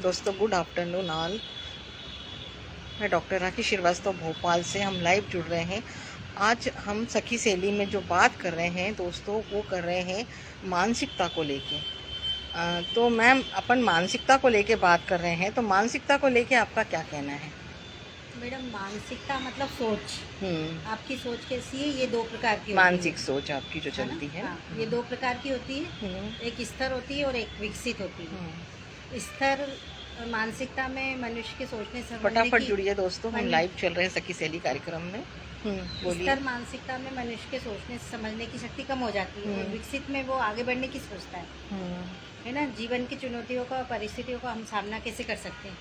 दोस्तों good afternoon all. मैं doctor राखी श्रीवास्तव भोपाल से हम लाइव जुड़ रहे हैं। आज हम सखी सहेली में जो बात कर रहे हैं दोस्तों, वो कर रहे हैं मानसिकता को लेके। तो मैम, अपन मानसिकता को लेके बात कर रहे हैं, तो मानसिकता को लेके आपका क्या कहना है? मैडम, मानसिकता मतलब सोच। आपकी सोच कैसी है, ये दो प्रकार की होती मानसिक सोच आपकी जो है ना? चलती है। हाँ, ये दो प्रकार की होती है। एक स्थिर होती है और एक विकसित होती है। स्थिर मानसिकता में मनुष्य के सोचने समझने फटाफट की जुड़िए दोस्तों, हम लाइव चल रहे हैं सखी सहेली कार्यक्रम में। बोलिए। स्थिर मानसिकता में मनुष्य के सोचने समझने की शक्ति कम हो जाती है और विकसित में वो आगे बढ़ने की सोचता है ना। जीवन की चुनौतियों का, परिस्थितियों का हम सामना कैसे कर सकते हैं।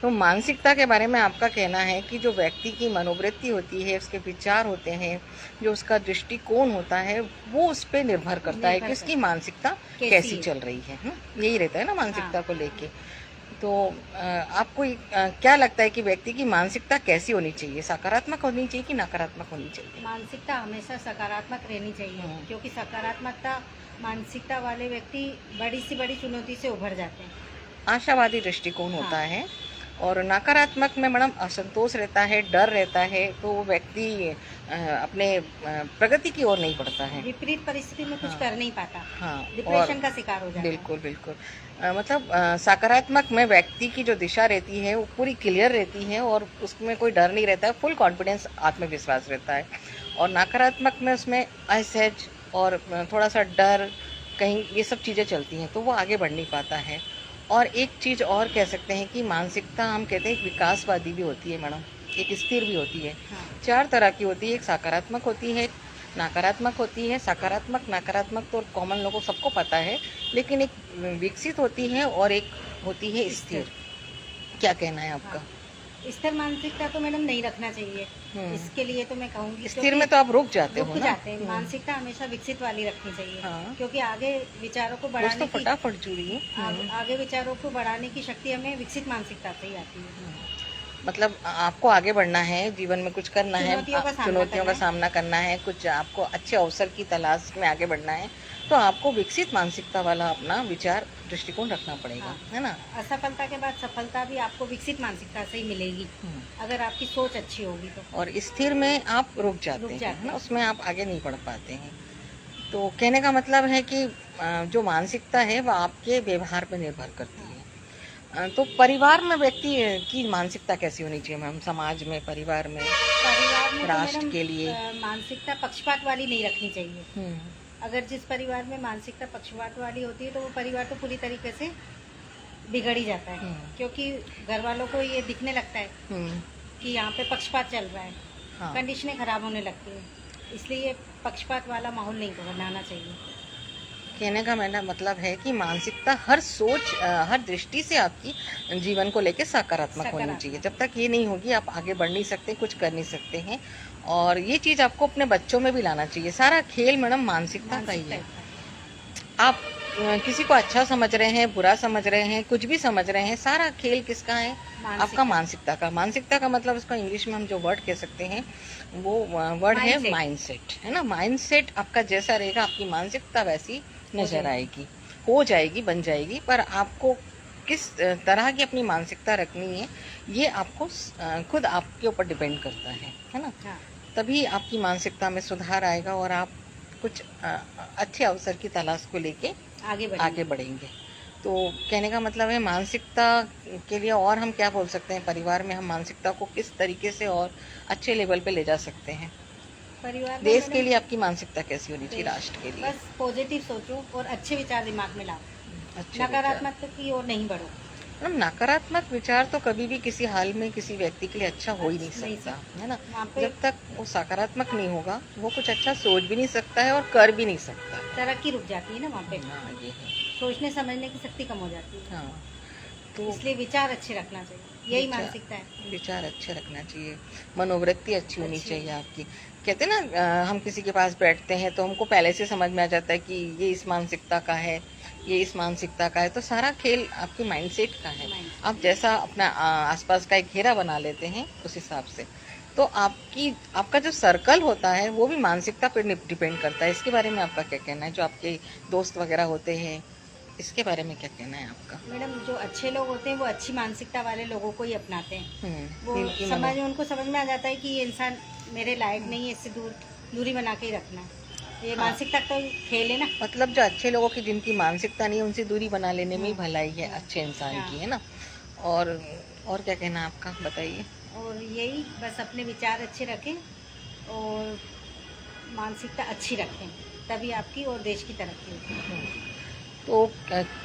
तो मानसिकता के बारे में आपका कहना है कि जो व्यक्ति की मनोवृत्ति होती है, उसके विचार होते हैं, जो उसका दृष्टिकोण होता है, वो उस पर निर्भर करता है कि उसकी मानसिकता कैसी चल रही है। यही रहता है ना मानसिकता को लेके। तो आपको क्या लगता है कि व्यक्ति की मानसिकता कैसी होनी चाहिए? सकारात्मक होनी चाहिए कि नकारात्मक होनी चाहिए? मानसिकता हमेशा सकारात्मक रहनी चाहिए, क्योंकि सकारात्मकता मानसिकता वाले व्यक्ति बड़ी से बड़ी चुनौती से उभर जाते हैं। आशावादी दृष्टिकोण होता है। और नकारात्मक में मैडम असंतोष रहता है, डर रहता है, तो वो व्यक्ति अपने प्रगति की ओर नहीं बढ़ता है, विपरीत परिस्थिति में कुछ कर नहीं पाता। हाँ, डिप्रेशन का शिकार हो जाता है। बिल्कुल बिल्कुल। मतलब सकारात्मक में व्यक्ति की जो दिशा रहती है वो पूरी क्लियर रहती है और उसमें कोई डर नहीं रहता है, फुल कॉन्फिडेंस, आत्मविश्वास रहता है। और नकारात्मक में उसमें असहज और थोड़ा सा डर, कहीं ये सब चीज़ें चलती हैं, तो वो आगे बढ़ नहीं पाता है। और एक चीज़ और कह सकते हैं कि मानसिकता, हम कहते हैं एक विकासवादी भी होती है मैडम, एक स्थिर भी होती है। हाँ। 4 तरह की होती है, एक सकारात्मक होती है, नकारात्मक होती है। सकारात्मक नकारात्मक तो कॉमन लोगों को सबको पता है, लेकिन एक विकसित होती है और एक होती है स्थिर। क्या कहना है आपका? हाँ। स्थिर मानसिकता तो मैडम नहीं रखना चाहिए। इसके लिए तो मैं कहूँगी स्थिर में तो आप रुक जाते हो ना। मानसिकता हमेशा विकसित वाली रखनी चाहिए। हाँ। क्योंकि आगे विचारों को बढ़ाने की फटाफट जुड़िए। आगे विचारों को बढ़ाने की शक्ति हमें विकसित मानसिकता से ही आती है। मतलब आपको आगे बढ़ना है, जीवन में कुछ करना है, चुनौतियों का सामना करना है, कुछ आपको अच्छे अवसर की तलाश में आगे बढ़ना है, तो आपको विकसित मानसिकता वाला अपना विचार दृष्टिकोण रखना पड़ेगा। हाँ। है ना। असफलता के बाद सफलता भी आपको विकसित मानसिकता से ही मिलेगी, अगर आपकी सोच अच्छी होगी तो। और स्थिर में आप रुक जाते हैं ना, उसमें आप आगे नहीं बढ़ पाते हैं। तो कहने का मतलब है कि जो मानसिकता है वह आपके व्यवहार पर निर्भर करती है। तो परिवार में व्यक्ति की मानसिकता कैसी होनी चाहिए मैम? समाज में, परिवार में, राष्ट्र के लिए मानसिकता पक्षपात वाली नहीं रखनी चाहिए। अगर जिस परिवार में मानसिकता पक्षपात वाली होती है तो वो परिवार तो पूरी तरीके से बिगड़ ही जाता है। क्योंकि घर वालों को ये दिखने लगता है कि यहाँ पे पक्षपात चल रहा है। हाँ। कंडीशनें खराब होने लगती है, इसलिए पक्षपात वाला माहौल नहीं बनाना चाहिए। कहने का मेरा मतलब है कि मानसिकता हर सोच, हर दृष्टि से आपकी जीवन को लेकर सकारात्मक होनी चाहिए। जब तक ये नहीं होगी आप आगे बढ़ नहीं सकते, कुछ कर नहीं सकते हैं। और ये चीज़ आपको अपने बच्चों में भी लाना चाहिए। सारा खेल मैडम मानसिकता का ही है। आप किसी को अच्छा समझ रहे हैं, बुरा समझ रहे हैं, कुछ भी समझ रहे हैं, सारा खेल किसका है? आपका मानसिकता का। मानसिकता का मतलब उसका इंग्लिश में हम जो वर्ड कह सकते हैं वो वर्ड है माइंडसेट, है ना। माइंडसेट आपका जैसा रहेगा, आपकी मानसिकता वैसी नजर आएगी, हो जाएगी, बन जाएगी। पर आपको किस तरह की अपनी मानसिकता रखनी है, ये आपको खुद आपके ऊपर डिपेंड करता है ना। तभी आपकी मानसिकता में सुधार आएगा और आप कुछ अच्छे अवसर की तलाश को लेके आगे बढ़ेंगे। तो कहने का मतलब है मानसिकता के लिए और हम क्या बोल सकते हैं? परिवार में हम मानसिकता को किस तरीके से और अच्छे लेवल पे ले जा सकते हैं? परिवार देश के लिए आपकी मानसिकता कैसी होनी चाहिए? राष्ट्र के लिए बस पॉजिटिव सोचो और अच्छे विचार दिमाग में लाओ, नकारात्मक की ओर नहीं बढ़ो। नकारात्मक विचार तो कभी भी किसी हाल में किसी व्यक्ति के लिए अच्छा हो ही नहीं सकता, है ना। जब तक वो सकारात्मक नहीं होगा, वो कुछ अच्छा सोच भी नहीं सकता है और कर भी नहीं सकता। तरक्की रुक जाती है ना वहाँ पे। हाँ, ये है। सोचने समझने की शक्ति कम हो जाती है। हाँ, तो इसलिए विचार अच्छे रखना चाहिए, यही मानसिकता है। विचार अच्छे रखना चाहिए, मनोवृत्ति अच्छी होनी चाहिए आपकी। कहते हैं ना, हम किसी के पास बैठते हैं तो हमको पहले से समझ में आ जाता है कि ये इस मानसिकता का है, ये इस मानसिकता का है। तो सारा खेल आपके माइंडसेट का है। आप जैसा अपना आसपास का एक घेरा बना लेते हैं उस हिसाब से, तो आपका जो सर्कल होता है वो भी मानसिकता पर डिपेंड करता है। इसके बारे में आपका क्या कहना है? जो आपके दोस्त वगैरह होते हैं, इसके बारे में क्या कहना है आपका? मैडम जो अच्छे लोग होते हैं वो अच्छी मानसिकता वाले लोगों को ही अपनाते हैं। वो इनकी उनको समझ में आ जाता है कि ये इंसान मेरे लायक नहीं है, इससे दूरी बना के ही रखना है। ये हाँ। मानसिकता तो खेल है ना। मतलब जो अच्छे लोगों की जिनकी मानसिकता नहीं है उनसे दूरी बना लेने में ही भलाई है अच्छे इंसान हाँ। की, है ना। और और क्या कहना है आपका, बताइए। और यही बस अपने विचार अच्छे रखें और मानसिकता अच्छी रखें, तभी आपकी और देश की तरक्की होगी। तो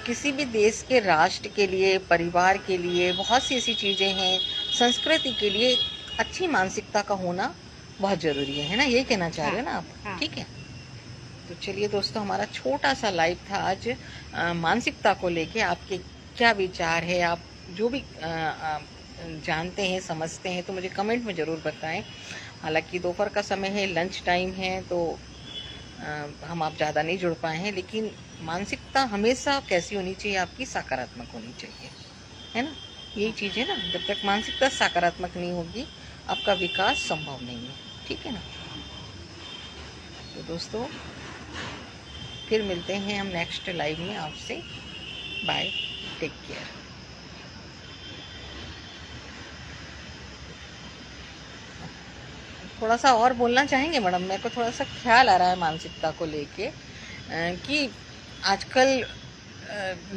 किसी भी देश के राष्ट्र के लिए, परिवार के लिए बहुत सी ऐसी चीज़ें हैं, संस्कृति के लिए एक अच्छी मानसिकता का होना बहुत ज़रूरी है ना, यही कहना चाह रहे हो ना आप? हाँ। ठीक है। तो चलिए दोस्तों, हमारा छोटा सा लाइव था आज मानसिकता को लेके। आपके क्या विचार है, आप जो भी जानते हैं, समझते हैं, तो मुझे कमेंट में ज़रूर बताएं। हालांकि दोपहर का समय है, लंच टाइम है, तो हम आप ज़्यादा नहीं जुड़ पाए हैं, लेकिन मानसिकता हमेशा कैसी होनी चाहिए आपकी? सकारात्मक होनी चाहिए, है ना। यही चीज़ है ना, जब तक मानसिकता सकारात्मक नहीं होगी आपका विकास संभव नहीं है, ठीक है ना। तो दोस्तों फिर मिलते हैं हम नेक्स्ट लाइव में आपसे। Bye, take care. थोड़ा सा और बोलना चाहेंगे मैडम? मेरे को थोड़ा सा ख्याल आ रहा है मानसिकता को लेके कि आजकल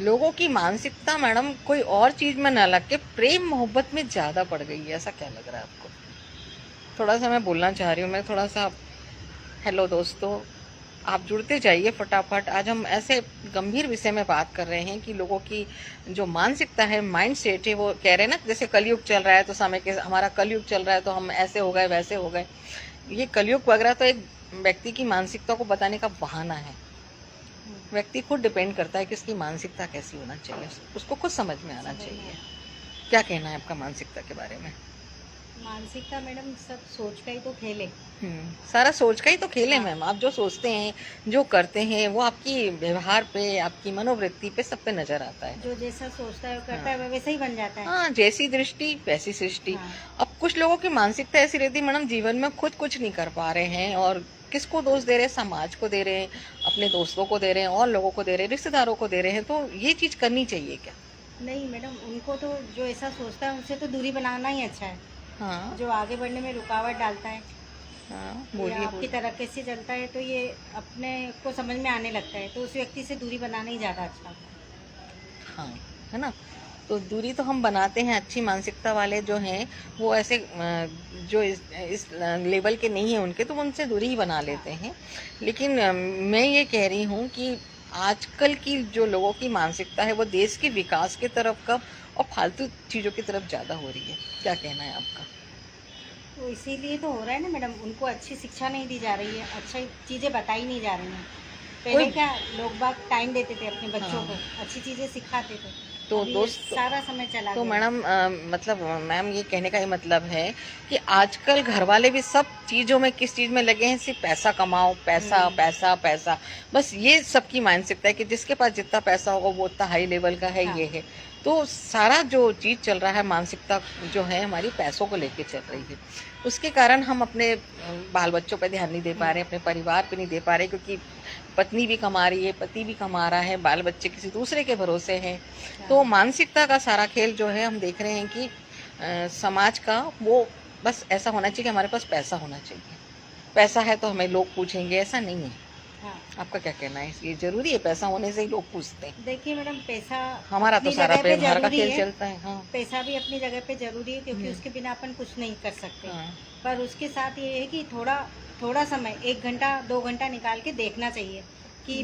लोगों की मानसिकता मैडम कोई और चीज़ में ना लग के प्रेम मोहब्बत में ज़्यादा पड़ गई है, ऐसा क्या लग रहा है आपको? थोड़ा सा मैं बोलना चाह रही हूँ, मैं थोड़ा सा। हेलो दोस्तों, आप जुड़ते जाइए फटाफट। आज हम ऐसे गंभीर विषय में बात कर रहे हैं कि लोगों की जो मानसिकता है, माइंड सेट है, वो कह रहे हैं ना, जैसे कलयुग चल रहा है तो समय के हमारा कलयुग चल रहा है तो हम ऐसे हो गए वैसे हो गए। ये कलयुग वगैरह तो एक व्यक्ति की मानसिकता को बताने का बहाना है। व्यक्ति खुद डिपेंड करता है कि उसकी मानसिकता कैसी होना चाहिए, उसको खुद समझ में आना चाहिए। क्या कहना है आपका मानसिकता के बारे में? मानसिकता मैडम सब सोच का ही तो खेल है। सारा सोच का ही तो खेल है मैम। आप जो सोचते हैं, जो करते हैं, वो आपकी व्यवहार पे, आपकी मनोवृत्ति पे, सब पे नजर आता है। जो जैसा सोचता है करता है, वैसा ही बन जाता है। हाँ, जैसी दृष्टि वैसी सृष्टि। हाँ। अब कुछ लोगों की मानसिकता ऐसी रहती है मैडम, जीवन में खुद कुछ नहीं कर पा रहे हैं और किसको दोष दे रहे हैं? समाज को दे रहे हैं, अपने दोस्तों को दे रहे हैं, और लोगों को दे रहे हैं, रिश्तेदारों को दे रहे हैं। तो ये चीज करनी चाहिए क्या? नहीं मैडम, उनको तो जो ऐसा सोचता है उनसे तो दूरी बनाना ही अच्छा है। हाँ, जो आगे बढ़ने में रुकावट डालता है, हाँ, या बोलिए आपकी तरक्की से चलता है, तो ये अपने को समझ में आने लगता है, तो उस व्यक्ति से दूरी बनाना ही ज़्यादा अच्छा होता है। हाँ, है ना। तो दूरी तो हम बनाते हैं। अच्छी मानसिकता वाले जो हैं वो ऐसे जो इस लेवल के नहीं है उनके, तो उनसे दूरी ही बना लेते हैं। लेकिन मैं ये कह रही हूँ कि आजकल की जो लोगों की मानसिकता है वो देश के विकास की तरफ का और फालतू चीज़ों की तरफ ज़्यादा हो रही है। क्या कहना है आपका? तो इसीलिए तो हो रहा है ना मैडम, उनको अच्छी शिक्षा नहीं दी जा रही है, अच्छी चीज़ें बताई नहीं जा रही हैं। पहले क्या लोग बाग टाइम देते थे अपने बच्चों को, अच्छी चीज़ें सिखाते थे। तो अभी दोस्त, सारा समय चला तो गया। मैडम मतलब मैम ये कहने का ये मतलब है कि आजकल घर वाले भी सब चीज़ों में किस चीज़ में लगे हैं? सिर्फ पैसा कमाओ, पैसा पैसा पैसा, बस ये सबकी मानसिकता है कि जिसके पास जितना पैसा होगा वो उतना हाई लेवल का है। हाँ। ये है तो सारा जो चीज़ चल रहा है, मानसिकता जो है हमारी पैसों को लेके चल रही है। उसके कारण हम अपने बाल बच्चों पर ध्यान नहीं दे पा रहे, अपने परिवार पे नहीं दे पा रहे, क्योंकि पत्नी भी कमा रही है, पति भी कमा रहा है, बाल बच्चे किसी दूसरे के भरोसे हैं। तो मानसिकता का सारा खेल जो है हम देख रहे हैं कि समाज का वो बस ऐसा होना चाहिए कि हमारे पास पैसा होना चाहिए, पैसा है तो हमें लोग पूछेंगे, ऐसा नहीं है। हाँ। आपका क्या कहना है? ये जरूरी है? पैसा होने से ही लोग पूछते हैं? देखिए मैडम, पैसा हमारा तो अपनी सारा जगह पे व्यवहार का जरूरी खेल है। चलता है। हाँ, पैसा भी अपनी जगह पे जरूरी है, क्योंकि उसके बिना अपन कुछ नहीं कर सकते। हाँ, पर उसके साथ ये है कि थोड़ा समय, 1 घंटा 2 घंटा निकाल के देखना चाहिए कि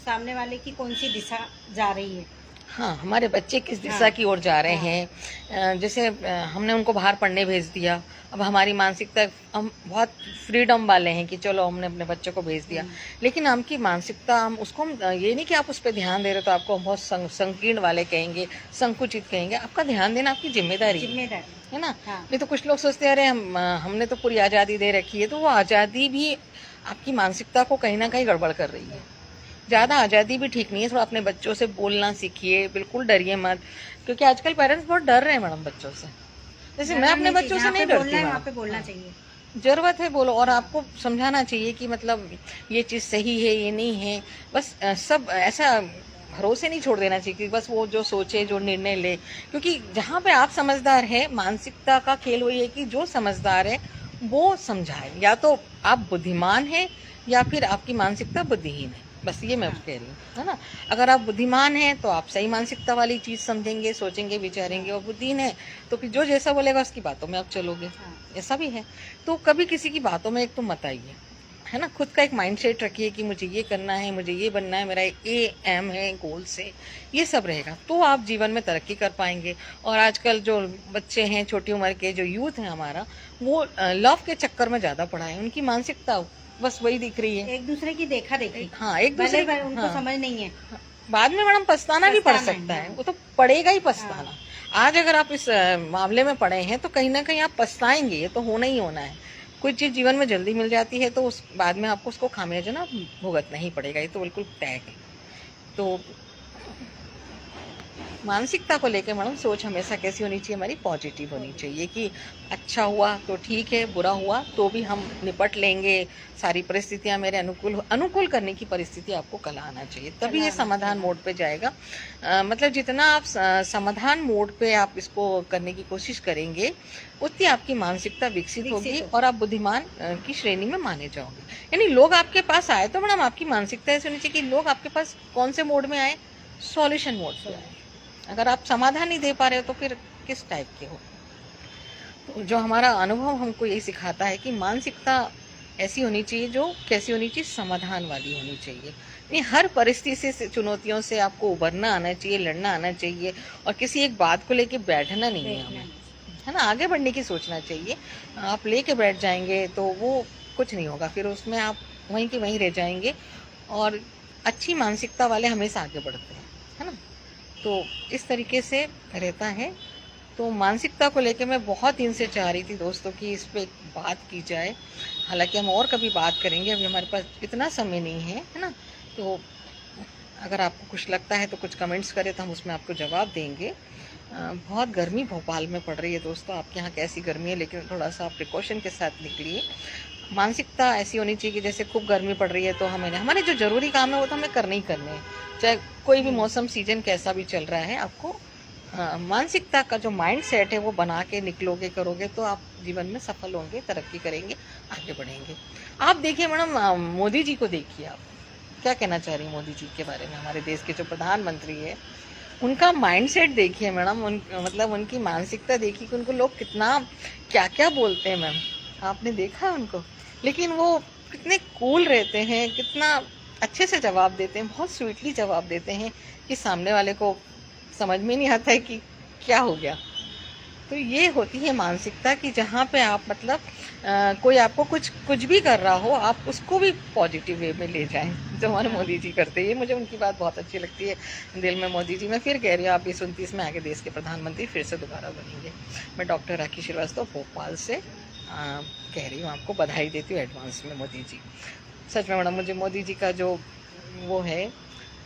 सामने वाले की कौन सी दिशा जा रही है। हाँ, हमारे बच्चे किस दिशा हाँ। की ओर जा रहे हैं। जैसे हमने उनको बाहर पढ़ने भेज दिया, अब हमारी मानसिकता, हम बहुत फ्रीडम वाले हैं कि चलो हमने अपने बच्चे को भेज दिया, लेकिन आपकी मानसिकता, हम उसको ये नहीं कि आप उस पर ध्यान दे रहे तो आपको हम बहुत संकीर्ण वाले कहेंगे, संकुचित कहेंगे। आपका ध्यान देना आपकी जिम्मेदारी है ना। हाँ। नहीं तो कुछ लोग सोचते हैं अरे हमने तो पूरी आज़ादी दे रखी है, तो वो आज़ादी भी आपकी मानसिकता को कहीं ना कहीं गड़बड़ कर रही है। ज़्यादा आज़ादी भी ठीक नहीं है। थोड़ा अपने बच्चों से बोलना सीखिए, बिल्कुल डरिए मत, क्योंकि आजकल पेरेंट्स बहुत डर रहे हैं मैडम बच्चों से। जैसे मैं अपने बच्चों से नहीं डरती हूँ। वहाँ पे बोलना चाहिए, जरूरत है बोलो, और आपको समझाना चाहिए कि मतलब ये चीज़ सही है, ये नहीं है। बस सब ऐसा भरोसे नहीं छोड़ देना चाहिए कि बस वो जो सोचे, जो निर्णय ले, क्योंकि जहाँ पे आप समझदार है, मानसिकता का खेल वही है कि जो समझदार है वो समझाए, या तो आप बुद्धिमान है या फिर आपकी मानसिकता बुद्धिहीन है, बस ये मैं कह रही हूँ, है ना। अगर आप बुद्धिमान हैं तो आप सही मानसिकता वाली चीज़ समझेंगे, सोचेंगे, विचारेंगे, और बुद्धिहीन है तो फिर जो जैसा बोलेगा उसकी बातों में आप चलोगे, ऐसा भी है। तो कभी किसी की बातों में एक तो मत आइए, है ना। खुद का एक माइंडसेट रखिए कि मुझे ये करना है, मुझे ये बनना है, मेरा एम है, गोल्स है, ये सब रहेगा तो आप जीवन में तरक्की कर पाएंगे। और आजकल जो बच्चे हैं, छोटी उम्र के जो यूथ है हमारा, वो लव के चक्कर में ज़्यादा पड़ा है, उनकी मानसिकता बस वही दिख रही है, एक दूसरे की देखा देखी। हाँ, एक दूसरे भले उनको हाँ, समझ नहीं है, बाद में मैडम पछताना भी पड़ पछताना सकता है, है। वो तो पड़ेगा ही पछताना। आज अगर आप इस मामले में पड़े हैं तो कहीं ना कहीं आप पछताएंगे, ये तो होना ही होना है। कोई चीज़ जीवन में जल्दी मिल जाती है तो उस बाद में आपको उसको खामियाजा ना भुगतना ही पड़ेगा, ये तो बिल्कुल तय है। तो मानसिकता को लेकर मैडम सोच हमेशा कैसी होनी चाहिए, हमारी पॉजिटिव होनी चाहिए कि अच्छा हुआ तो ठीक है, बुरा हुआ तो भी हम निपट लेंगे, सारी परिस्थितियां मेरे अनुकूल करने की परिस्थिति आपको कल आना चाहिए, तभी ये समाधान मोड पे जाएगा। मतलब जितना आप समाधान मोड पे आप इसको करने की कोशिश करेंगे उतनी आपकी मानसिकता विकसित होगी और आप बुद्धिमान की श्रेणी में माने जाओगे। यानी लोग आपके पास आए तो मैडम आपकी मानसिकता ऐसी होनी चाहिए कि लोग आपके पास कौन से मोड में आए, सॉल्यूशन मोड पे आए। अगर आप समाधान नहीं दे पा रहे हो तो फिर किस टाइप के हो। तो जो हमारा अनुभव हमको यही सिखाता है कि मानसिकता ऐसी होनी चाहिए, जो कैसी होनी चाहिए, समाधान वाली होनी चाहिए। यानी हर परिस्थिति से, चुनौतियों से आपको उभरना आना चाहिए, लड़ना आना चाहिए, और किसी एक बात को लेके बैठना नहीं है हमें, है ना। आगे बढ़ने की सोचना चाहिए। आप लेके बैठ जाएंगे तो वो कुछ नहीं होगा, फिर उसमें आप वहीं के वहीं रह जाएंगे। और अच्छी मानसिकता वाले हमेशा आगे बढ़ते हैं, है ना। तो इस तरीके से रहता है। तो मानसिकता को लेके मैं बहुत दिन से चाह रही थी दोस्तों कि इस पे बात की जाए, हालांकि हम और कभी बात करेंगे, अभी हमारे पास इतना समय नहीं है ना। तो अगर आपको कुछ लगता है तो कुछ कमेंट्स करें तो हम उसमें आपको जवाब देंगे। बहुत गर्मी भोपाल में पड़ रही है दोस्तों, आपके यहाँ कैसी गर्मी है, लेकिन थोड़ा सा आप प्रिकॉशन के साथ निकलिए। मानसिकता ऐसी होनी चाहिए कि जैसे खूब गर्मी पड़ रही है तो हमें हमारे जो जरूरी काम है वो तो हमें करने ही करने हैं, चाहे कोई भी मौसम सीजन कैसा भी चल रहा है। आपको मानसिकता का जो माइंड सेट है वो बना के निकलोगे, करोगे तो आप जीवन में सफल होंगे, तरक्की करेंगे, आगे बढ़ेंगे। आप देखिए मैडम, मोदी जी को देखिए, आप क्या कहना चाह रही हैं मोदी जी के बारे में, हमारे देश के जो प्रधानमंत्री है, उनका माइंडसेट देखिए मैडम, मतलब उनकी मानसिकता देखिए कि उनको लोग कितना क्या क्या बोलते हैं मैम, आपने देखा है उनको, लेकिन वो कितने कूल रहते हैं, कितना अच्छे से जवाब देते हैं, बहुत स्वीटली जवाब देते हैं कि सामने वाले को समझ में नहीं आता है कि क्या हो गया। तो ये होती है मानसिकता कि जहाँ पे आप मतलब कोई आपको कुछ भी कर रहा हो, आप उसको भी पॉजिटिव वे में ले जाएं, जो हमारे मोदी जी करते हैं। मुझे उनकी बात बहुत अच्छी लगती है, दिल में मोदी जी। मैं फिर कह रही हूँ, आप 2029 में आगे देश के प्रधानमंत्री फिर से दोबारा बनेंगे। मैं डॉक्टर राखी श्रीवास्तव भोपाल से कह रही हूँ, आपको बधाई देती हूँ एडवांस में मोदी जी। सच में मैडम, मुझे मोदी जी का जो वो है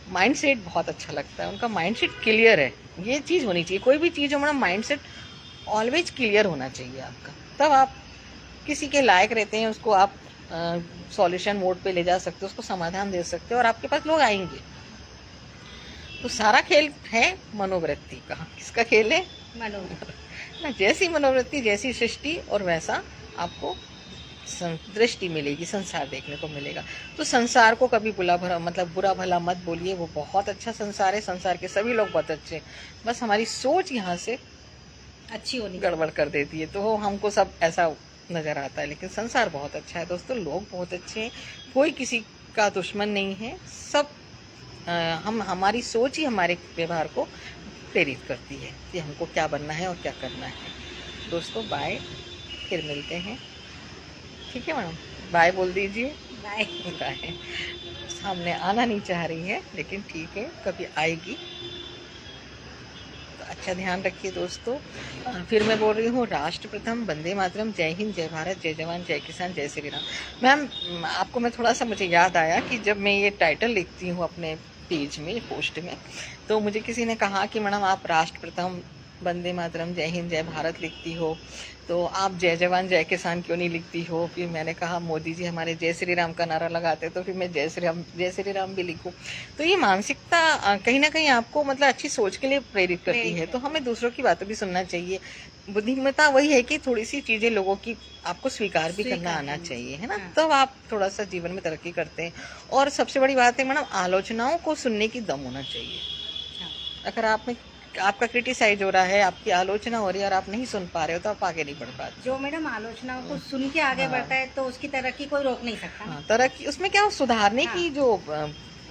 माइंडसेट बहुत अच्छा लगता है, उनका माइंडसेट क्लियर है। ये चीज़ होनी चाहिए, कोई भी चीज़ हो मैडम, माइंडसेट ऑलवेज क्लियर होना चाहिए आपका, तब आप किसी के लायक रहते हैं, उसको आप सॉल्यूशन मोड पे ले जा सकते हो, उसको समाधान दे सकते हो और आपके पास लोग आएंगे। तो सारा खेल है मनोवृत्ति का। किसका खेल है? मनोवृत्ति। जैसी मनोवृत्ति, जैसी सृष्टि, और वैसा आपको दृष्टि मिलेगी, संसार देखने को मिलेगा। तो संसार को कभी बुरा भला मत बोलिए, वो बहुत अच्छा संसार है, संसार के सभी लोग बहुत अच्छे, बस हमारी सोच यहाँ से अच्छी होनी गड़बड़ कर देती है, तो हमको सब ऐसा नजर आता है। लेकिन संसार बहुत अच्छा है दोस्तों, लोग बहुत अच्छे हैं, कोई किसी का दुश्मन नहीं है, सब हमारी सोच ही हमारे व्यवहार को प्रेरित करती है कि हमको क्या बनना है और क्या करना है। दोस्तों बाय, फिर मिलते हैं, ठीक है मैडम, बाय बोल दीजिए। Bye bye. सामने आना नहीं चाह रही है, लेकिन ठीक है, कभी आएगी। अच्छा ध्यान रखिए दोस्तों। फिर मैं बोल रही हूँ, राष्ट्र प्रथम, वंदे मातरम, जय हिंद, जय भारत, जय जवान, जय किसान, जय श्री राम। मैम आपको मैं थोड़ा सा, मुझे याद आया कि जब मैं ये टाइटल लिखती हूँ अपने पेज में, पोस्ट में, तो मुझे किसी ने कहा कि मैडम आप राष्ट्र प्रथम वंदे मातरम, जय हिंद, जय भारत लिखती हो, तो आप जय जवान जय किसान क्यों नहीं लिखती हो? फिर मैंने कहा मोदी जी हमारे जय श्री राम का नारा लगाते, तो फिर मैं जय श्री राम भी लिखूं। तो ये मानसिकता कहीं ना कहीं आपको मतलब अच्छी सोच के लिए प्रेरित करती है। तो हमें दूसरों की बातें भी सुनना चाहिए। बुद्धिमत्ता वही है कि थोड़ी सी चीजें लोगों की आपको स्वीकार भी करना आना चाहिए, है ना? हाँ। तब आप थोड़ा सा जीवन में तरक्की करते हैं। और सबसे बड़ी बात है मैडम, आलोचनाओं को सुनने की दम होना चाहिए। हाँ। अगर आप में आपका क्रिटिसाइज हो रहा है, आपकी आलोचना हो रही है और आप नहीं सुन पा रहे हो, तो आप आगे नहीं बढ़ पाते। जो मैडम आलोचनाओं को सुन के आगे हाँ। बढ़ता है तो उसकी तरक्की कोई रोक नहीं सकता। हाँ, तरक्की उसमें क्या हो, सुधारने हाँ। की जो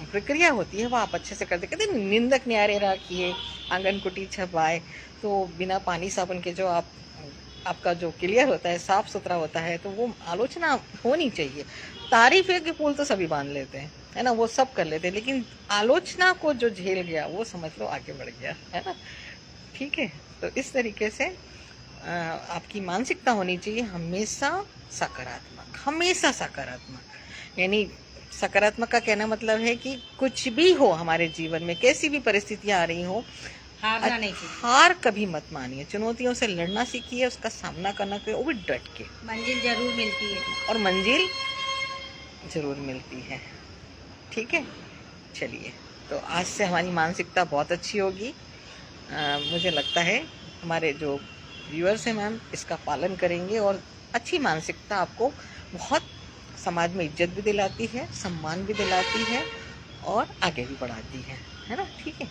प्रक्रिया होती है वो आप अच्छे से करते। कहते हैं निंदक न्यारे राखिए, आंगन कुटी छपाए। तो बिना पानी साबुन के जो आपका जो क्लियर होता है, साफ सुथरा होता है, तो वो आलोचना होनी चाहिए। तारीफ है कि पुल तो सभी बांध लेते हैं, है ना, वो सब कर लेते हैं, लेकिन आलोचना को जो झेल गया वो समझ लो आगे बढ़ गया, है ना? ठीक है। तो इस तरीके से आपकी मानसिकता होनी चाहिए हमेशा सकारात्मक, हमेशा सकारात्मक। यानी सकारात्मक का कहना मतलब है कि कुछ भी हो हमारे जीवन में, कैसी भी परिस्थितियां आ रही हो, हारना नहीं चाहिए। हार कभी मत मानिए। चुनौतियों से लड़ना सीखिए, उसका सामना करना चाहिए, वो भी डट के। मंजिल जरूर मिलती है। और मंजिल जरूर मिलती है। ठीक है, चलिए, तो आज से हमारी मानसिकता बहुत अच्छी होगी। मुझे लगता है हमारे जो व्यूअर्स हैं मैम, इसका पालन करेंगे, और अच्छी मानसिकता आपको बहुत समाज में इज्जत भी दिलाती है, सम्मान भी दिलाती है, और आगे भी बढ़ाती है ना? ठीक है।